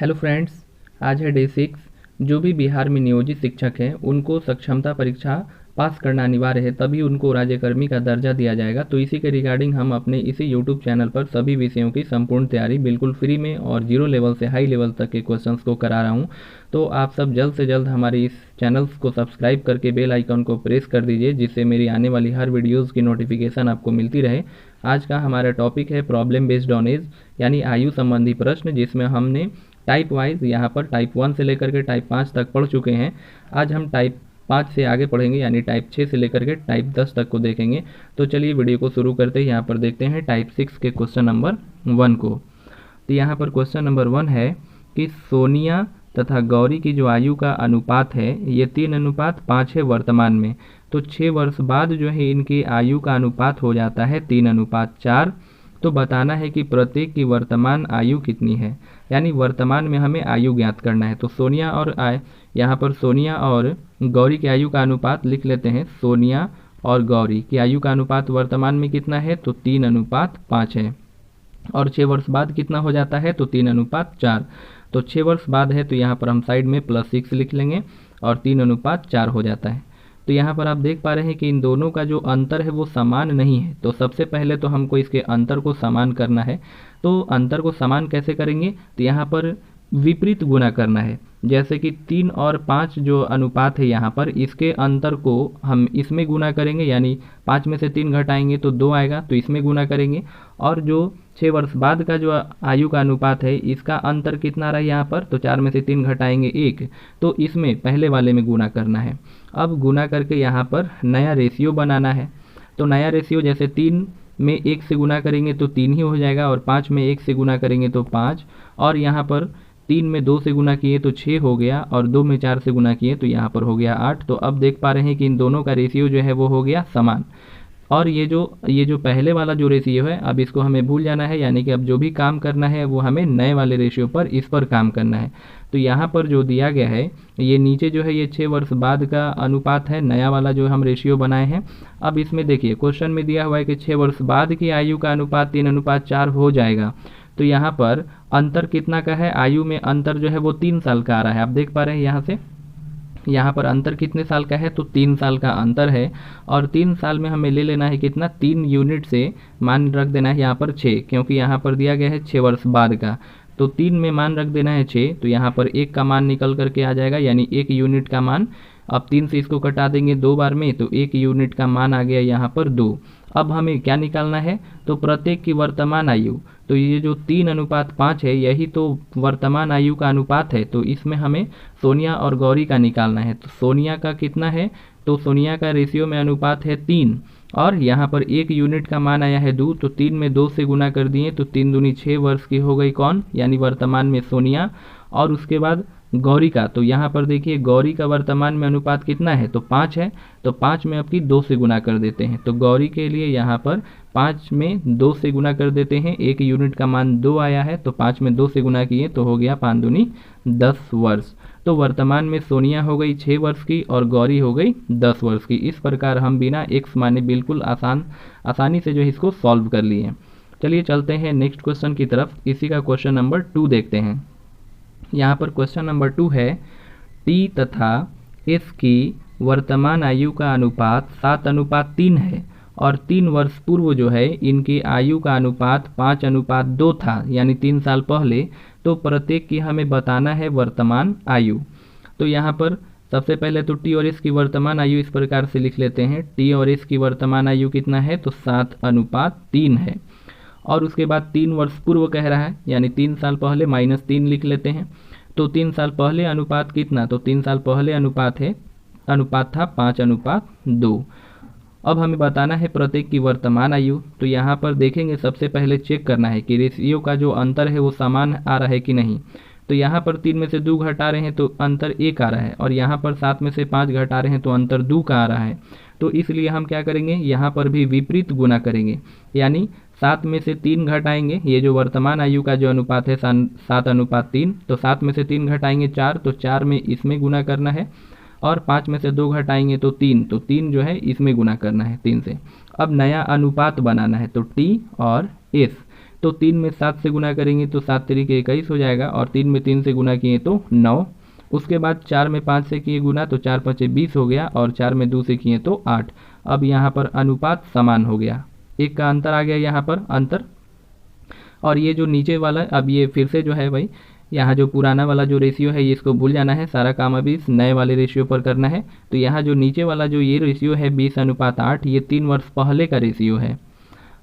Hello friends, आज है day 6। जो भी बिहार में नियोजित शिक्षक हैं उनको सक्षमता परीक्षा पास करना अनिवार्य है, तभी उनको राज्यकर्मी का दर्जा दिया जाएगा। तो इसी के रिगार्डिंग हम अपने इसी यूट्यूब चैनल पर सभी विषयों की संपूर्ण तैयारी बिल्कुल फ्री में और जीरो लेवल से हाई लेवल तक के क्वेश्चंस को करा रहा हूँ। तो आप सब जल्द से जल्द हमारे इस चैनल्स को सब्सक्राइब करके बेल आइकन को प्रेस कर दीजिए, जिससे मेरी आने वाली हर वीडियोज़ की नोटिफिकेशन आपको मिलती रहे। आज का हमारा टॉपिक है प्रॉब्लम बेस्ड ऑन एज, यानी आयु संबंधी प्रश्न, जिसमें हमने टाइप वाइज यहाँ पर टाइप 1 से लेकर के टाइप 5 तक पढ़ चुके हैं। आज हम टाइप 5 से आगे पढ़ेंगे, यानी टाइप 6 से लेकर के टाइप 10 तक को देखेंगे। तो चलिए वीडियो को शुरू करते हैं। यहाँ पर देखते हैं टाइप 6 के क्वेश्चन नंबर 1 को। तो यहाँ पर क्वेश्चन नंबर 1 है कि सोनिया तथा गौरी की जो आयु का अनुपात है ये 3:5 है वर्तमान में। तो 6 वर्ष बाद जो है इनकी आयु का अनुपात हो जाता है 3:4। तो बताना है कि प्रत्येक की वर्तमान आयु कितनी है, यानी वर्तमान में हमें आयु ज्ञात करना है। तो सोनिया और यहाँ पर सोनिया और गौरी की आयु का अनुपात लिख लेते हैं। सोनिया और गौरी की आयु का अनुपात वर्तमान में कितना है, तो 3:5 है। और 6 वर्ष बाद कितना हो जाता है, तो 3:4। तो 6 वर्ष बाद है तो यहाँ पर हम साइड में +6 लिख लेंगे और 3:4 हो जाता है। तो यहाँ पर आप देख पा रहे हैं कि इन दोनों का जो अंतर है वो समान नहीं है। तो सबसे पहले तो हमको इसके अंतर को समान करना है। तो अंतर को समान कैसे करेंगे, तो यहाँ पर विपरीत गुना करना है। जैसे कि 3 और 5 जो अनुपात है यहाँ पर, इसके अंतर को हम इसमें गुना करेंगे, यानी 5 में से 3 घटाएंगे तो 2 आएगा, तो इसमें गुना करेंगे। और जो 6 वर्ष बाद का जो आयु का अनुपात है इसका अंतर कितना रहा यहाँ पर, तो 4 में से 3 घटाएंगे 1, तो इसमें पहले वाले में गुना करना है। अब गुना करके यहाँ पर नया रेशियो बनाना है। तो नया रेशियो जैसे 3 में 1 से गुना करेंगे तो 3 ही हो जाएगा, और 5 में 1 से गुना करेंगे तो 5, और यहाँ पर 3 में 2 से गुना किए तो 6 हो गया, और 2 में 4 से गुना किए तो यहाँ पर हो गया 8। तो अब देख पा रहे हैं कि इन दोनों का रेशियो जो है वो हो गया समान। और ये जो पहले वाला जो रेशियो है, अब इसको हमें भूल जाना है, यानी कि अब जो भी काम करना है वो हमें नए वाले रेशियो पर इस पर काम करना है। तो यहाँ पर जो दिया गया है ये नीचे जो है ये 6 वर्ष बाद का अनुपात है, नया वाला जो हम रेशियो बनाए हैं। अब इसमें देखिए क्वेश्चन में दिया हुआ है कि 6 वर्ष बाद की आयु का अनुपात 3:4 हो जाएगा। तो यहाँ पर अंतर कितना का है, आयु में अंतर जो है वो 3 साल का आ रहा है। आप देख पा रहे हैं यहाँ से, यहाँ पर अंतर कितने साल का है, तो 3 साल का अंतर है। और 3 साल में हमें ले लेना है कितना, 3 यूनिट से मान रख देना है यहाँ पर 6, क्योंकि यहाँ पर दिया गया है 6 वर्ष बाद का। तो 3 में मान रख देना है 6, तो यहाँ पर 1 का मान निकल करके आ जाएगा, यानी 1 यूनिट का मान। अब 3 से इसको कटा देंगे 2 बार में, तो 1 यूनिट का मान आ गया यहाँ पर 2। अब हमें क्या निकालना है, तो प्रत्येक की वर्तमान आयु। तो ये जो 3:5 है यही तो वर्तमान आयु का अनुपात है। तो इसमें हमें सोनिया और गौरी का निकालना है। तो सोनिया का कितना है, तो सोनिया का रेशियो में अनुपात है 3, और यहाँ पर 1 यूनिट का मान आया है 2, तो 3 में 2 से गुना कर दिए तो 3 दूनी 6 वर्ष की हो गई कौन, यानी वर्तमान में सोनिया। और उसके बाद गौरी का, तो यहाँ पर देखिए गौरी का वर्तमान में अनुपात कितना है, तो 5 है। तो 5 में आपकी 2 से गुना कर देते हैं। तो गौरी के लिए यहाँ पर 5 में 2 से गुना कर देते हैं, 1 यूनिट का मान 2 आया है, तो 5 में 2 से गुना किए तो हो गया 5 दूनी 10 वर्ष। तो वर्तमान में सोनिया हो गई 6 वर्ष की और गौरी हो गई 10 वर्ष की। इस प्रकार हम बिना एक्स माने बिल्कुल आसानी से जो है इसको सॉल्व कर लिए। चलिए चलते हैं नेक्स्ट क्वेश्चन की तरफ। इसी का क्वेश्चन नंबर 2 देखते हैं। यहाँ पर क्वेश्चन नंबर 2 है, टी तथा एस की वर्तमान आयु का अनुपात 7:3 है, और 3 वर्ष पूर्व जो है इनकी आयु का अनुपात 5:2 था, यानी 3 साल पहले। तो प्रत्येक की हमें बताना है वर्तमान आयु। तो यहाँ पर सबसे पहले तो टी और एस की वर्तमान आयु इस प्रकार से लिख लेते हैं। टी और एस की वर्तमान आयु कितना है, तो 7:3 है। और उसके बाद 3 वर्ष पूर्व कह रहा है, यानी 3 साल पहले -3 लिख लेते हैं। तो 3 साल पहले अनुपात कितना, तो 3 साल पहले अनुपात था 5:2। अब हमें बताना है प्रत्येक की वर्तमान आयु। तो यहाँ पर देखेंगे सबसे पहले चेक करना है कि रेशियो का जो अंतर है वो समान आ रहा है कि नहीं। तो यहाँ पर 3 में से 2 घटा रहे हैं तो अंतर 1 आ रहा है, और यहाँ पर 7 में से 5 घटा रहे हैं तो अंतर 2 का आ रहा है। तो इसलिए हम क्या करेंगे, यहाँ पर भी विपरीत गुना करेंगे, यानी 7 में से 3 घटाएंगे। ये जो वर्तमान आयु का जो अनुपात है 7:3, तो 7 में से 3 घटाएंगे 4, तो 4 में इसमें गुना करना है। और 5 में से 2 घटाएंगे तो 3, तो 3 जो है इसमें गुना करना है 3 से। अब नया अनुपात बनाना है, तो टी और एस। तो 3 में 7 से गुना करेंगे तो 7 तरीके 21 हो जाएगा, और 3 में 3 से गुना किए तो 9। उसके बाद 4 में 5 से किए गुना तो 4 5 20 हो गया, और 4 में 2 से किए तो 8। अब यहाँ पर अनुपात समान हो गया, एक का अंतर आ गया यहाँ पर अंतर। और ये जो नीचे वाला, अब ये फिर से जो है भाई, यहाँ जो पुराना वाला जो रेशियो है ये इसको भूल जाना है, सारा काम अभी इस नए वाले रेशियो पर करना है। तो यहाँ जो नीचे वाला जो ये रेशियो है 20:8, ये 3 वर्ष पहले का रेशियो है।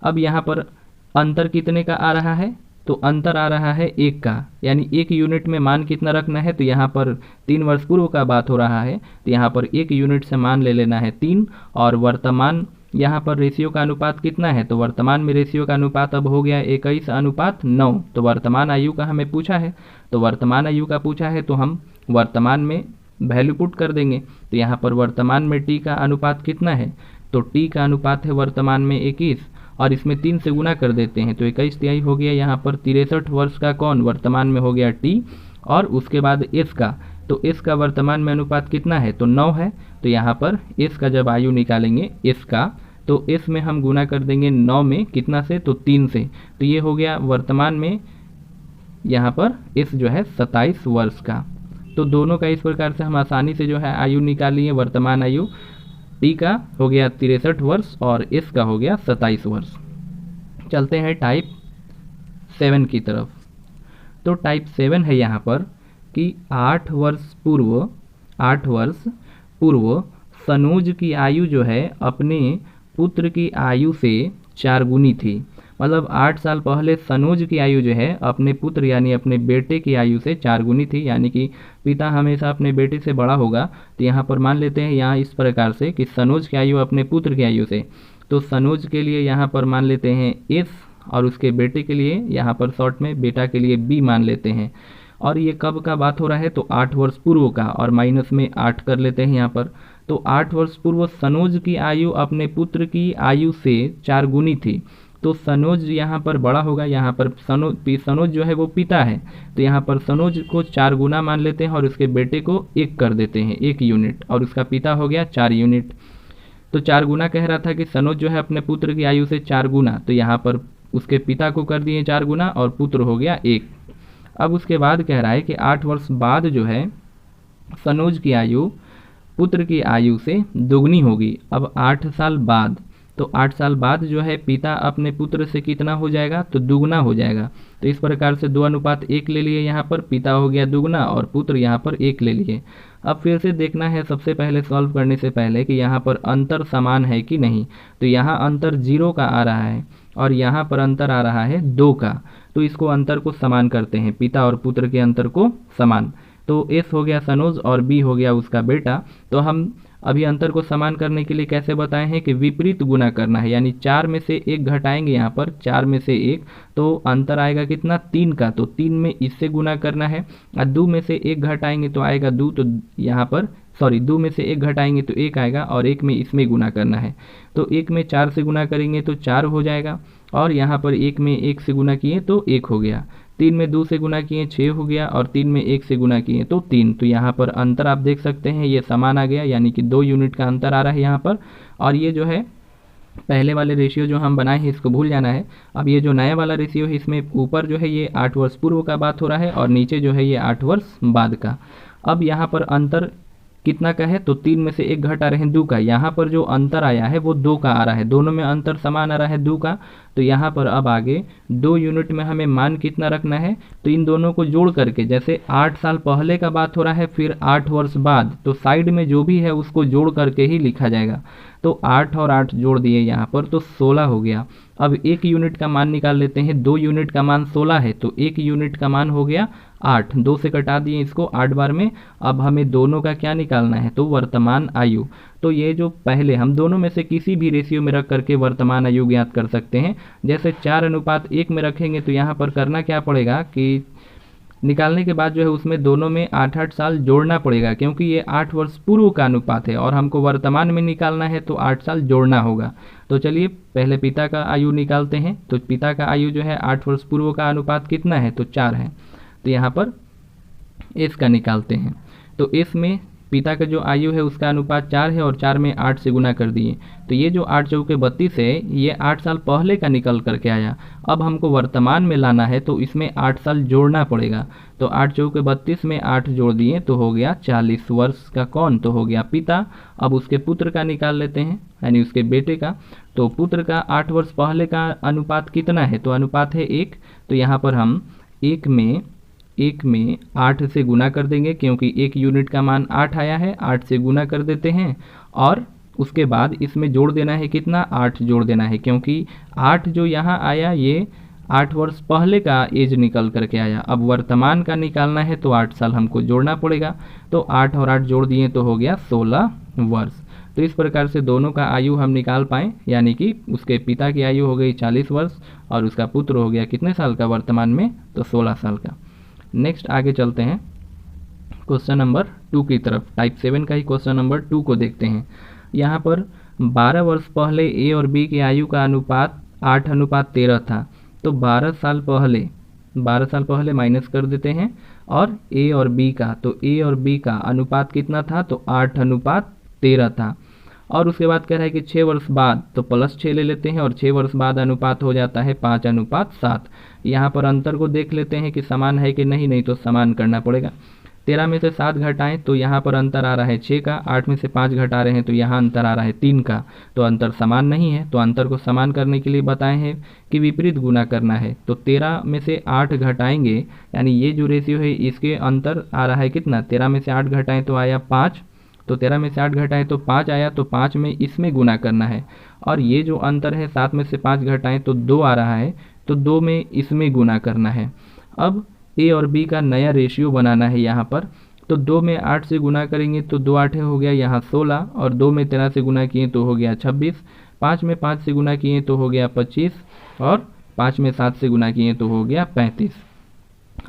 अब यहाँ पर अंतर कितने का आ रहा है, तो अंतर आ रहा है 1 का, यानी 1 यूनिट में मान कितना रखना है, तो यहाँ पर 3 वर्ष पूर्व का बात हो रहा है, तो यहाँ पर 1 यूनिट से मान ले लेना है 3। और वर्तमान यहाँ पर रेशियो का अनुपात कितना है, तो वर्तमान में रेशियो का अनुपात अब हो गया 21:9। तो वर्तमान आयु का हमें पूछा है, तो वर्तमान आयु का पूछा है तो हम वर्तमान में वैल्यू पुट कर देंगे। तो यहाँ पर वर्तमान में टी का अनुपात कितना है, तो टी का अनुपात है वर्तमान में 21, और इसमें 3 से गुना कर देते हैं तो 21 तिहाई हो गया। यहाँ पर 63 वर्ष का कौन वर्तमान में हो गया टी, और उसके बाद एस का, तो एस का वर्तमान में अनुपात कितना है, तो 9 है। तो यहाँ पर एस का जब आयु निकालेंगे एस का, तो एस में हम गुना कर देंगे 9 में कितना से, तो 3 से। तो ये हो गया वर्तमान में यहाँ पर एस जो है 27 वर्ष का। तो दोनों का इस प्रकार से हम आसानी से जो है आयु निकाल लिए। वर्तमान आयु टी का हो गया 63 वर्ष और एस का हो गया 27 वर्ष। चलते हैं टाइप 7 की तरफ। तो टाइप 7 है यहाँ पर कि 8 वर्ष पूर्व सनोज की आयु जो है अपने पुत्र की आयु से 4 गुनी थी। मतलब 8 साल पहले सनोज की आयु जो है अपने पुत्र यानी अपने बेटे की आयु से 4 गुनी थी, यानी कि पिता हमेशा अपने बेटे से बड़ा होगा। तो यहाँ पर मान लेते हैं यहाँ इस प्रकार से कि सनोज की आयु अपने पुत्र की आयु से, तो सनोज के लिए यहाँ पर मान लेते हैं एस, और उसके बेटे के लिए यहाँ पर शॉर्ट में बेटा के लिए बी मान लेते हैं। और ये कब का बात हो रहा है, तो 8 वर्ष पूर्व का, और माइनस में 8 कर लेते हैं यहाँ पर। तो 8 वर्ष पूर्व सनोज की आयु अपने पुत्र की आयु से 4 गुनी थी। तो सनोज यहाँ पर बड़ा होगा, यहाँ पर सनोज जो है वो पिता है, तो यहाँ पर सनोज को 4 गुना मान लेते हैं और उसके बेटे को 1 कर देते हैं, 1 यूनिट, और उसका पिता हो गया 4 यूनिट। तो 4 गुना कह रहा था कि सनोज जो है अपने पुत्र की आयु से 4 गुना, तो यहाँ पर उसके पिता को कर दिए 4 गुना और पुत्र हो गया 1। अब उसके बाद कह रहा है कि 8 वर्ष बाद जो है सनोज की आयु पुत्र की आयु से दोगुनी होगी। अब 8 साल बाद, तो 8 साल बाद जो है पिता अपने पुत्र से कितना हो जाएगा, तो दुगना हो जाएगा। तो इस प्रकार से 2:1 ले लिए, यहाँ पर पिता हो गया दुगना और पुत्र यहाँ पर 1 ले लिए। अब फिर से देखना है सबसे पहले सॉल्व करने से पहले कि यहाँ पर अंतर समान है कि नहीं। तो यहाँ अंतर 0 का आ रहा है और यहाँ पर अंतर आ रहा है 2 का। तो इसको अंतर को समान करते हैं, पिता और पुत्र के अंतर को समान। तो एस हो गया सनोज और बी हो गया उसका बेटा। तो हम अभी अंतर को समान करने के लिए कैसे बताए हैं कि विपरीत गुना करना है, यानी 4 में से 1 घटाएंगे, यहाँ पर 4 में से 1, तो अंतर आएगा कितना 3 का, तो 3 में इससे गुना करना है। और 2 में से 1 घटाएंगे तो आएगा 2, तो यहाँ पर 2 में से 1 घटाएंगे तो 1 आएगा, और 1 में इसमें गुना करना है। तो 1 में 4 से गुना करेंगे तो 4 हो जाएगा, और यहाँ पर 1 में 1 से गुना किए तो 1 हो गया। 3 में 2 से गुना किए 6 हो गया, और 3 में 1 से गुना किए तो 3। तो यहाँ पर अंतर आप देख सकते हैं ये समान आ गया, यानी कि 2 यूनिट का अंतर आ रहा है यहाँ पर। और ये जो है पहले वाले रेशियो जो हम बनाए हैं इसको भूल जाना है। अब ये जो नया वाला रेशियो है इसमें ऊपर जो है ये 8 वर्ष पूर्व का बात हो रहा है और नीचे जो है ये 8 वर्ष बाद का। अब यहाँ पर अंतर कितना का है, तो 3 में से 1 घटा रहे हैं 2 का। यहाँ पर जो अंतर आया है वो 2 का आ रहा है, दोनों में अंतर समान आ रहा है 2 का। तो यहाँ पर अब आगे 2 यूनिट में हमें मान कितना रखना है, तो इन दोनों को जोड़ करके, जैसे 8 साल पहले का बात हो रहा है फिर 8 वर्ष बाद, तो साइड में जो भी है उसको जोड़ करके ही लिखा जाएगा। तो 8 और 8 जोड़ दिए यहाँ पर तो 16 हो गया। अब 1 यूनिट का मान निकाल लेते हैं, 2 यूनिट का मान 16 है, तो 1 यूनिट का मान हो गया 8, 2 से कटा दिए इसको 8 बार में। अब हमें दोनों का क्या निकालना है, तो वर्तमान आयु। तो ये जो पहले हम दोनों में से किसी भी रेशियो में रख करके वर्तमान आयु ज्ञात कर सकते हैं। जैसे 4:1 में रखेंगे तो यहाँ पर करना क्या पड़ेगा कि निकालने के बाद जो है उसमें दोनों में 8-8 साल जोड़ना पड़ेगा, क्योंकि ये 8 वर्ष पूर्व का अनुपात है और हमको वर्तमान में निकालना है तो 8 साल जोड़ना होगा। तो चलिए पहले पिता का आयु निकालते हैं। तो पिता का आयु जो है 8 वर्ष पूर्व का अनुपात कितना है, तो 4 है। तो यहाँ पर एस का निकालते हैं। तो एस में पिता का जो आयु है उसका अनुपात 4 है और 4 में 8 से गुना कर दिए, तो ये जो 8 चौके 32 है ये 8 साल पहले का निकल करके आया। अब हमको वर्तमान में लाना है तो इसमें 8 साल जोड़ना पड़ेगा। तो 8 चौके 32 में 8 जोड़ दिए तो हो गया 40 वर्ष का कौन, तो हो गया पिता। अब उसके पुत्र का निकाल लेते हैं, यानी उसके बेटे का। तो पुत्र का 8 वर्ष पहले का अनुपात कितना है, तो अनुपात है 1। तो यहाँ पर हम 1 में 8 से गुना कर देंगे, क्योंकि 1 यूनिट का मान 8 आया है, 8 से गुना कर देते हैं। और उसके बाद इसमें जोड़ देना है कितना, 8 जोड़ देना है, क्योंकि 8 जो यहाँ आया ये 8 वर्ष पहले का एज निकल करके आया। अब वर्तमान का निकालना है तो 8 साल हमको जोड़ना पड़ेगा। तो 8 और 8 जोड़ दिए तो हो गया 16 वर्ष। तो इस प्रकार से दोनों का आयु हम निकाल पाए, यानी कि उसके पिता की आयु हो गई 40 वर्ष और उसका पुत्र हो गया कितने साल का वर्तमान में, तो 16 साल का। नेक्स्ट आगे चलते हैं क्वेश्चन नंबर 2 की तरफ। टाइप 7 का ही क्वेश्चन नंबर 2 को देखते हैं। यहाँ पर 12 वर्ष पहले ए और बी की आयु का अनुपात 8:13 था। तो 12 साल पहले माइनस कर देते हैं और ए और बी का, तो ए और बी का अनुपात कितना था, तो 8:13 था। और उसके बाद कह रहा है कि 6 वर्ष बाद, तो प्लस 6 ले लेते हैं और 6 वर्ष बाद अनुपात हो जाता है 5:7। यहाँ पर अंतर को देख लेते हैं कि समान है कि नहीं, नहीं तो समान करना पड़ेगा। 13 में से 7 घटाएं तो यहाँ पर अंतर आ रहा है 6 का, 8 में से 5 घटा रहे हैं तो यहाँ अंतर आ रहा है 3 का, तो अंतर समान नहीं है। तो अंतर को समान करने के लिए बताए हैं कि विपरीत गुना करना है। तो 13 में से 8 घटाएंगे, यानी ये जो रेशियो है इसके अंतर आ रहा है कितना, 13 में से 8 घटाएं तो आया 5, तो 13 में से 8 घटाएं तो 5 आया, तो 5 में इसमें गुना करना है। और ये जो अंतर है 7 में से 5 घटाएं तो 2 आ रहा है, तो 2 में इसमें गुना करना है। अब ए और बी का नया रेशियो बनाना है यहाँ पर। तो 2 में 8 से गुना करेंगे तो 2 8 हो गया यहाँ 16, और 2 में 13 से गुना किए तो हो गया 26, 5 में 5 से गुना किए तो हो गया 25, और 5 में 7 से गुना किए तो हो गया 35।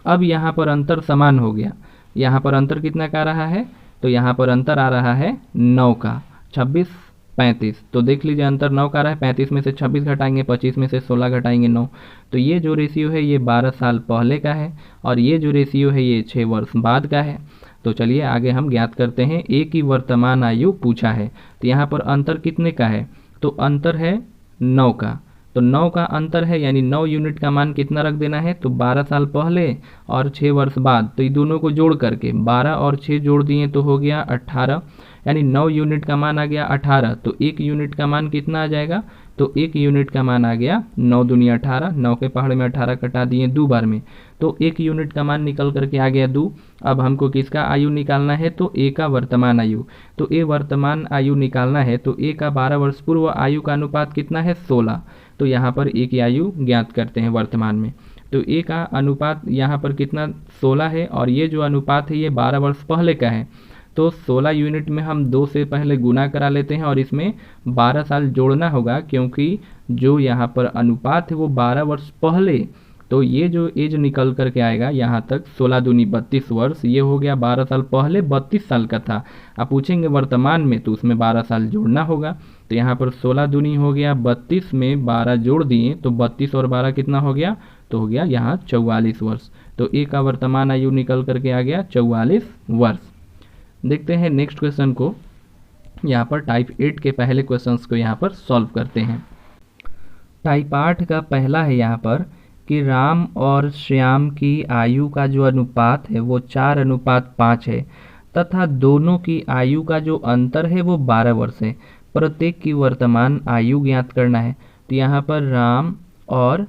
अब यहाँ पर अंतर समान हो गया। यहाँ पर अंतर कितना का रहा है, तो यहाँ पर अंतर आ रहा है 9 का, 26 35। तो देख लीजिए अंतर 9 का आ रहा है, 35 में से 26 घटाएंगे, 25 में से 16 घटाएंगे 9। तो ये जो रेशियो है ये 12 साल पहले का है, और ये जो रेशियो है ये 6 वर्ष बाद का है। तो चलिए आगे हम ज्ञात करते हैं। ए की वर्तमान आयु पूछा है, तो यहाँ पर अंतर कितने का है, तो अंतर है 9 का। तो 9 का अंतर है, यानी 9 यूनिट का मान कितना रख देना है, तो 12 साल पहले और 6 वर्ष बाद। तो ये दोनों को जोड़ करके 12 और 6 जोड़ दिए तो हो गया 18, यानी 9 यूनिट का मान आ गया 18। तो 1 यूनिट का मान कितना आ जाएगा, तो 1 यूनिट का मान आ गया 9 दूनी 18, 9 के पहाड़ में 18 कटा दिए 2 बार में, तो 1 यूनिट का मान निकल करके आ गया 2। अब हमको किसका आयु निकालना है, तो ए का वर्तमान आयु। तो ए वर्तमान आयु निकालना है, तो ए का 12 वर्ष पूर्व आयु का अनुपात कितना है, 16। तो यहाँ पर ए की आयु ज्ञात करते हैं वर्तमान में। तो ए का अनुपात यहाँ पर कितना 16 है, और ये जो अनुपात है ये 12 वर्ष पहले का है। तो 16 यूनिट में हम 2 से पहले गुना करा लेते हैं और इसमें 12 साल जोड़ना होगा, क्योंकि जो यहाँ पर अनुपात है वो 12 वर्ष पहले। तो ये जो एज निकल करके आएगा यहाँ तक 16 दूनी 32 वर्ष, ये हो गया 12 साल पहले 32 साल का था। आप पूछेंगे वर्तमान में, तो उसमें 12 साल जोड़ना होगा। तो यहाँ पर 16 दूनी हो गया 32 में 12 जोड़ दिए तो 32 और 12 कितना हो गया, तो हो गया यहाँ 44 वर्ष। तो ए का वर्तमान आयु निकल करके आ गया 44 वर्ष। देखते हैं नेक्स्ट क्वेश्चन को। यहाँ पर टाइप 8 के पहले क्वेश्चंस को यहाँ पर सॉल्व करते हैं। टाइप 8 का पहला है यहाँ पर कि राम और श्याम की आयु का जो अनुपात है वो 4:5 है, तथा दोनों की आयु का जो अंतर है वो 12 वर्ष है। प्रत्येक की वर्तमान आयु ज्ञात करना है। तो यहाँ पर राम और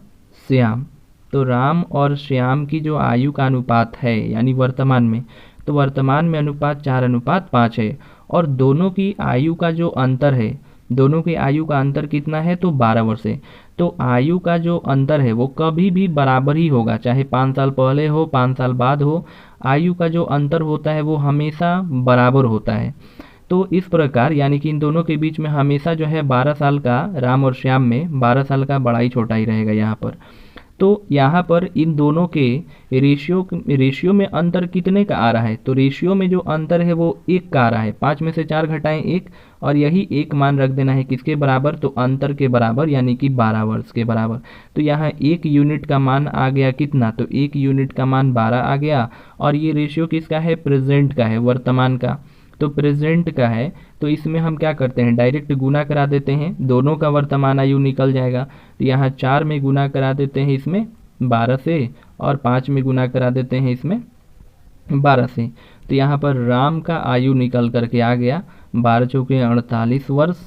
श्याम, तो राम और श्याम की जो आयु का अनुपात है यानी वर्तमान में, तो वर्तमान में अनुपात 4:5 है, और दोनों की आयु का जो अंतर है, दोनों की आयु का अंतर कितना है, तो 12 वर्ष है। तो आयु का जो अंतर है वो कभी भी बराबर ही होगा, चाहे 5 साल पहले हो 5 साल बाद हो, आयु का जो अंतर होता है वो हमेशा बराबर होता है। तो इस प्रकार यानी कि इन दोनों के बीच में हमेशा जो है 12 साल का, राम और श्याम में 12 साल का बड़ा ही छोटा ही रहेगा यहाँ पर। तो यहाँ पर इन दोनों के रेशियो में अंतर कितने का आ रहा है, तो रेशियो में जो अंतर है वो 1 का आ रहा है। 5 में से 4 घटाएं 1, और यही 1 मान रख देना है किसके बराबर, तो अंतर के बराबर, यानी कि 12 वर्ष के बराबर। तो यहाँ 1 यूनिट का मान आ गया कितना, तो 1 यूनिट का मान 12 आ गया, और ये रेशियो किसका है, प्रेजेंट का है, वर्तमान का। तो प्रेजेंट का है, तो इसमें हम क्या करते हैं, डायरेक्ट गुना करा देते हैं, दोनों का वर्तमान आयु निकल जाएगा। तो यहाँ 4 में गुना करा देते हैं इसमें 12 से, और 5 में गुना करा देते हैं इसमें 12 से। तो यहाँ पर राम का आयु निकल करके आ गया 12 चौके 48 वर्ष,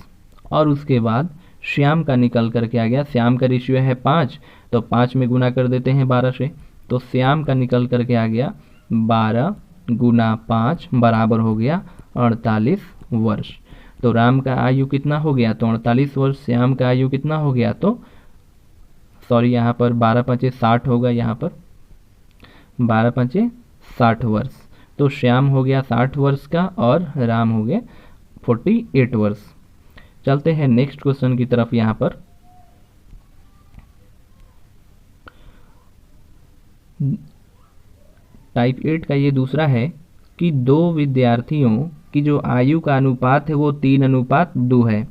और उसके बाद श्याम का निकल करके आ गया, श्याम का रेशियो है 5, तो 5 में गुना कर देते हैं 12 से, तो श्याम का निकल करके आ गया 12 गुना 5 बराबर हो गया 48 वर्ष। तो राम का आयु कितना हो गया, तो 48 वर्ष। श्याम का आयु कितना हो गया, तो सॉरी यहाँ पर 12 पंचे 60 होगा, यहाँ पर 12 पंचे 60 वर्ष। तो श्याम हो गया 60 वर्ष का और राम हो गए 48 वर्ष। चलते हैं नेक्स्ट क्वेश्चन की तरफ। यहाँ पर टाइप 8 का ये दूसरा है कि दो विद्यार्थियों की जो आयु का अनुपात है वो 3:2 है।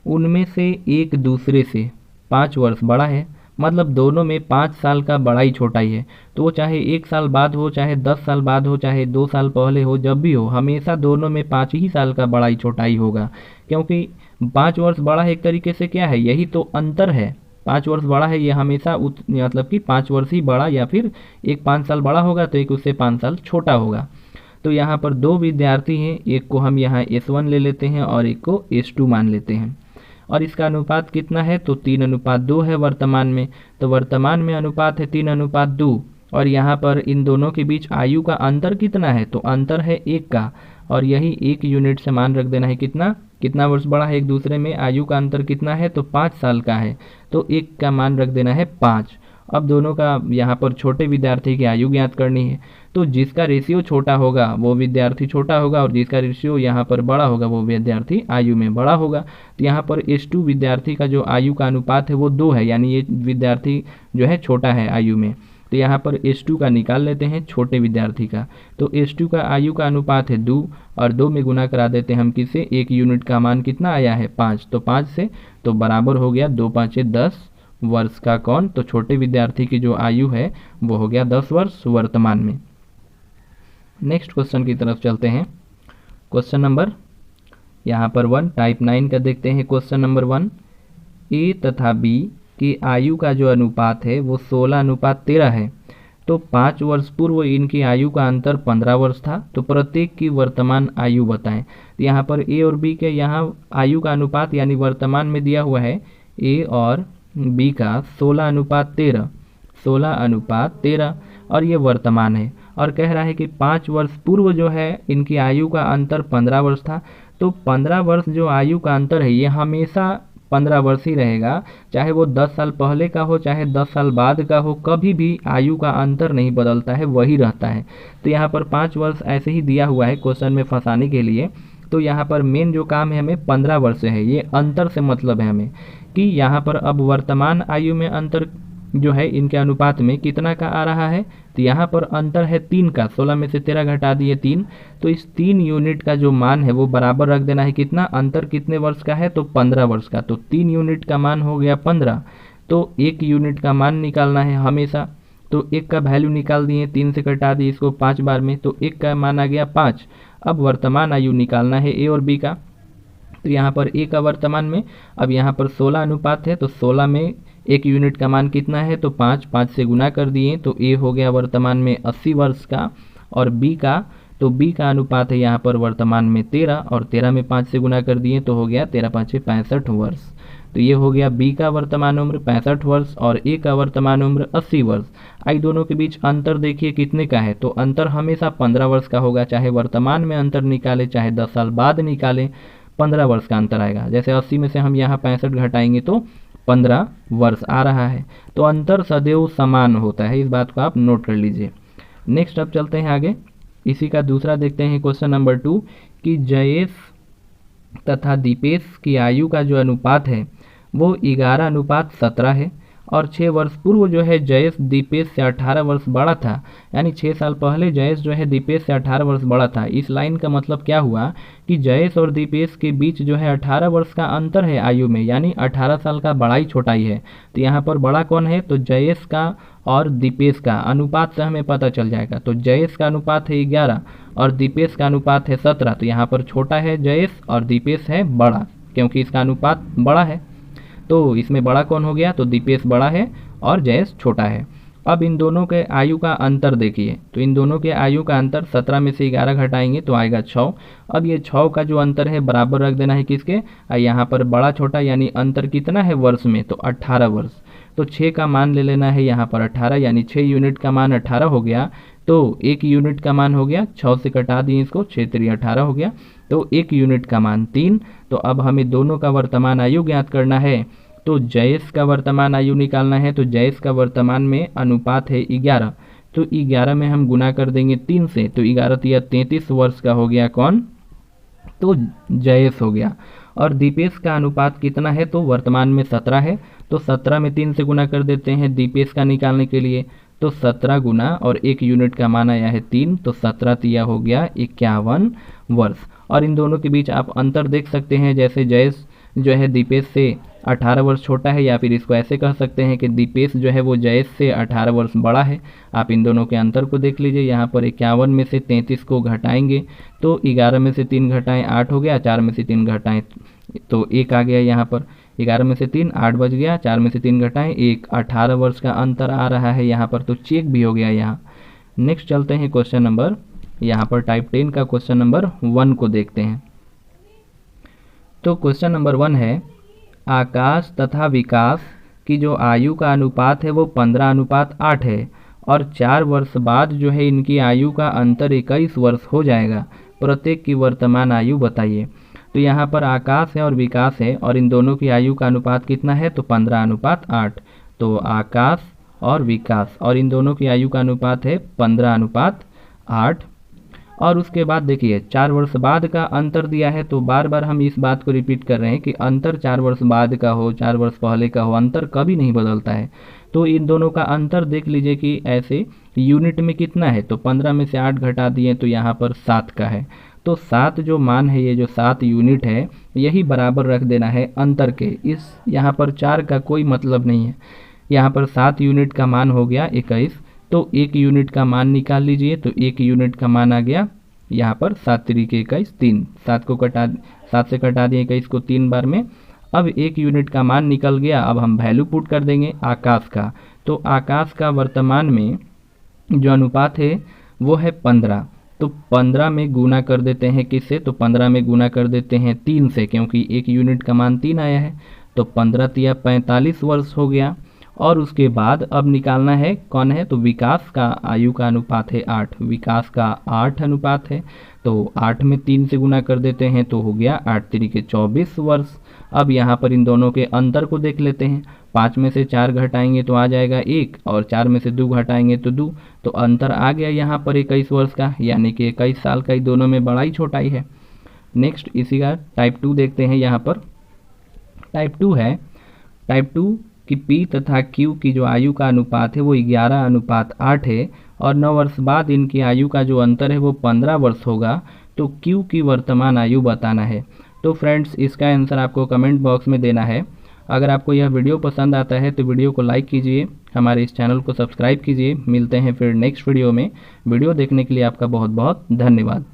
उनमें से एक दूसरे से 5 वर्ष बड़ा है, मतलब दोनों में 5 साल का बड़ा ही छोटा ही है। तो वो चाहे 1 साल बाद हो, चाहे 10 साल बाद हो, चाहे 2 साल पहले हो, जब भी हो, हमेशा दोनों में 5 ही साल का बड़ा ही छोटा ही होगा। क्योंकि 5 वर्ष बड़ा है, एक तरीके से क्या है, यही तो अंतर है। 5 वर्ष बड़ा है, ये हमेशा मतलब कि 5 वर्ष ही बड़ा, या फिर एक 5 साल बड़ा होगा तो एक उससे 5 साल छोटा होगा। तो यहाँ पर दो विद्यार्थी हैं, एक को हम यहाँ S1 ले लेते हैं और एक को S2 मान लेते हैं, और इसका अनुपात कितना है, तो 3:2 है वर्तमान में। तो वर्तमान में अनुपात है 3:2, और यहाँ पर इन दोनों के बीच आयु का अंतर कितना है, तो अंतर है 1 का, और यही 1 यूनिट से मान रख देना है। कितना वर्ष बड़ा है एक दूसरे में, आयु का अंतर कितना है, तो 5 साल का है, तो 1 का मान रख देना है 5। अब दोनों का यहाँ पर छोटे विद्यार्थी की आयु ज्ञात करनी है। तो जिसका रेशियो छोटा होगा वो विद्यार्थी छोटा होगा, और जिसका रेशियो यहाँ पर बड़ा होगा वो विद्यार्थी आयु में बड़ा होगा। तो यहाँ पर S2 विद्यार्थी का जो आयु का अनुपात है वो 2 है, यानी ये विद्यार्थी जो है छोटा है आयु में। तो यहाँ पर S2 का निकाल लेते हैं, छोटे विद्यार्थी का। तो S2 का आयु का अनुपात है 2, और 2 में गुना करा देते हैं हम किसे, 1 यूनिट का मान कितना आया है 5, तो 5 से, तो बराबर हो गया 2 5 10 वर्ष का कौन, तो छोटे विद्यार्थी की जो आयु है वो हो गया 10 वर्ष वर्तमान में। नेक्स्ट क्वेश्चन की तरफ चलते हैं। क्वेश्चन नंबर यहाँ पर 1 टाइप 9 का देखते हैं। क्वेश्चन नंबर 1, ए तथा बी की आयु का जो अनुपात है वो 16:13 है। तो 5 वर्ष पूर्व इनकी आयु का अंतर 15 वर्ष था, तो प्रत्येक की वर्तमान आयु बताएं। तो यहाँ पर ए और बी के यहाँ आयु का अनुपात यानी वर्तमान में दिया हुआ है ए और बी का 16:13, और ये वर्तमान है, और कह रहा है कि 5 वर्ष पूर्व जो है इनकी आयु का अंतर 15 वर्ष था। तो 15 वर्ष जो आयु का अंतर है ये हमेशा 15 वर्ष ही रहेगा, चाहे वो 10 साल पहले का हो, चाहे 10 साल बाद का हो, कभी भी आयु का अंतर नहीं बदलता है, वही रहता है। तो यहाँ पर 5 वर्ष ऐसे ही दिया हुआ है क्वेश्चन में फंसाने के लिए। तो यहाँ पर मेन जो काम है हमें 15 वर्ष है, ये अंतर से मतलब है हमें कि यहाँ पर अब वर्तमान आयु में अंतर जो है इनके अनुपात में कितना का आ रहा है, तो यहाँ पर अंतर है 3 का, 16 में से 13 घटा दिए 3, तो इस 3 यूनिट का जो मान है वो बराबर रख देना है। कितना अंतर कितने वर्ष का है, तो 15 वर्ष का, तो 3 यूनिट का मान हो गया 15। तो 1 यूनिट का मान निकालना है हमेशा, तो 1 का वैल्यू निकाल दिए, 3 से घटा दिए इसको 5 बार में, तो 1 का मान आ गया 5। अब वर्तमान आयु निकालना है ए और बी का। तो यहाँ पर ए का वर्तमान में, अब यहाँ पर 16 अनुपात है, तो 16 में 1 यूनिट का मान कितना है, तो 5, 5 से गुना कर दिए, तो ए हो गया वर्तमान में 80 वर्ष का, और बी का, तो बी का अनुपात है यहाँ पर वर्तमान में 13, और 13 में 5 से गुना कर दिए तो हो गया 13 5 65 वर्ष। तो ये हो गया बी का वर्तमान उम्र 65 वर्ष और ए का वर्तमान उम्र 80 वर्ष। आई दोनों के बीच अंतर देखिए कितने का है, तो अंतर हमेशा 15 वर्ष का होगा, चाहे वर्तमान में अंतर निकाले चाहे 10 साल बाद निकाले, 15 वर्ष का अंतर आएगा। जैसे 80 में से हम यहाँ 65 घटाएंगे तो 15 वर्ष आ रहा है। तो अंतर सदैव समान होता है, इस बात को आप नोट कर लीजिए। नेक्स्ट अब चलते हैं आगे, इसी का दूसरा देखते हैं क्वेश्चन नंबर 2 कि जयेश तथा दीपेश की आयु का जो अनुपात है वो 11:17 है, और 6 वर्ष पूर्व जो है जयेश दीपेश से 18 वर्ष बड़ा था, यानी 6 साल पहले जयेश जो है दीपेश से 18 वर्ष बड़ा था। इस लाइन का मतलब क्या हुआ कि जयेश और दीपेश के बीच जो है 18 वर्ष का अंतर है आयु में, यानी 18 साल का बड़ाई छोटाई है। तो यहाँ पर बड़ा कौन है, तो जयेश का और दीपेश का अनुपात से हमें पता चल जाएगा। तो जयेश का अनुपात है 11 और दीपेश का अनुपात है 17। तो यहाँ पर छोटा है जयेश और दीपेश है बड़ा, क्योंकि इसका अनुपात बड़ा है। तो इसमें बड़ा कौन हो गया, तो दीपेश बड़ा है और जयेश छोटा है। अब इन दोनों के आयु का अंतर देखिए, तो इन दोनों के आयु का अंतर 17 में से 11 घटाएंगे तो आएगा 6। अब ये 6 का जो अंतर है बराबर रख देना है किसके, यहाँ पर बड़ा छोटा यानी अंतर कितना है वर्ष में, तो 18 वर्ष। तो 6 का मान ले लेना है यहाँ पर 18, यानी 6 यूनिट का मान 18 हो गया। तो 1 यूनिट का मान हो गया, 6 से कटा दिए इसको, 6 3 18 हो गया। तो 1 यूनिट का मान 3। तो अब हमें दोनों का वर्तमान आयु ज्ञात करना है। तो जयेश का वर्तमान आयु निकालना है। तो जयेश का वर्तमान में अनुपात है 11, तो 11 में हम गुना कर देंगे 3 से, तो 11 तिया 33 वर्ष का हो गया कौन, तो जयेश हो गया। और दीपेश का अनुपात कितना है, तो वर्तमान में 17 है। तो 17 में 3 से गुना कर देते हैं दीपेश का निकालने के लिए। तो 17 गुना और 1 यूनिट का मान आया है 3, तो 17 तिया हो गया 51 वर्ष। और इन दोनों के बीच आप अंतर देख सकते हैं, जैसे जयेश जो है दीपेश से 18 वर्ष छोटा है, या फिर इसको ऐसे कह सकते हैं कि दीपेश जो है वो जयेश से 18 वर्ष बड़ा है। आप इन दोनों के अंतर को देख लीजिए। यहाँ पर 51 में से 33 को घटाएंगे तो 11 में से 3 घटाएं 8 हो गया, 4 में से 3 घटाएं तो 1 आ गया। यहाँ पर 11 में से 3 8 बच गया, 4 में से 3 घटाएं 1, 18 वर्ष का अंतर आ रहा है यहाँ पर, तो चेक भी हो गया यहाँ। नेक्स्ट चलते हैं क्वेश्चन नंबर, यहाँ पर टाइप 10 का क्वेश्चन नंबर 1 को देखते हैं। तो क्वेश्चन नंबर 1 है, आकाश तथा विकास की जो आयु का अनुपात है वो 15:8 है और 4 वर्ष बाद जो है इनकी आयु का अंतर 21 वर्ष हो जाएगा। प्रत्येक की वर्तमान आयु बताइए। तो यहाँ पर आकाश है और विकास है और इन दोनों की आयु का अनुपात कितना है, तो 15:8। तो आकाश और विकास और इन दोनों की आयु का अनुपात है 15:8। और उसके बाद देखिए 4 वर्ष बाद का अंतर दिया है। तो बार बार हम इस बात को रिपीट कर रहे हैं कि अंतर 4 वर्ष बाद का हो, 4 वर्ष पहले का हो, अंतर कभी नहीं बदलता है। तो इन दोनों का अंतर देख लीजिए कि ऐसे यूनिट में कितना है, तो 15 में से 8 घटा दिए तो यहाँ पर 7 का है। तो 7 जो मान है, ये जो 7 यूनिट है, यही बराबर रख देना है अंतर के। इस यहाँ पर 4 का कोई मतलब नहीं है। यहाँ पर 7 यूनिट का मान हो गया 21। तो 1 यूनिट का मान निकाल लीजिए। तो 1 यूनिट का मान आ गया यहाँ पर 7 3 21, 3, 7 से कटा दिए 21 को 3 बार में। अब 1 यूनिट का मान निकल गया। अब हम वैल्यू पुट कर देंगे आकाश का। तो आकाश का वर्तमान में जो अनुपात है वो है 15। तो 15 में गुना कर देते हैं किससे, तो 15 में गुना कर देते हैं 3 से, क्योंकि 1 यूनिट का मान 3 आया है। तो 15 तिया 45 वर्ष हो गया। और उसके बाद अब निकालना है कौन है, तो विकास का आयु का अनुपात है 8। विकास का 8 अनुपात है। तो 8 में 3 से गुना कर देते हैं तो हो गया 8 3 24 वर्ष। अब यहाँ पर इन दोनों के अंतर को देख लेते हैं। 5 में से 4 घटाएंगे तो आ जाएगा 1 और 4 में से 2 घटाएंगे तो 2। तो अंतर आ गया यहाँ पर 21 वर्ष का, यानी कि 21 साल का ही दोनों में बड़ाई छोटाई है। नेक्स्ट इसी का टाइप 2 देखते हैं। यहाँ पर टाइप 2 है, टाइप 2 कि P तथा Q की जो आयु का अनुपात है वो 11:8 है और 9 वर्ष बाद इनकी आयु का जो अंतर है वो 15 वर्ष होगा। तो Q की वर्तमान आयु बताना है। तो फ्रेंड्स इसका आंसर आपको कमेंट बॉक्स में देना है। अगर आपको यह वीडियो पसंद आता है तो वीडियो को लाइक कीजिए, हमारे इस चैनल को सब्सक्राइब कीजिए। मिलते हैं फिर नेक्स्ट वीडियो में। वीडियो देखने के लिए आपका बहुत बहुत धन्यवाद।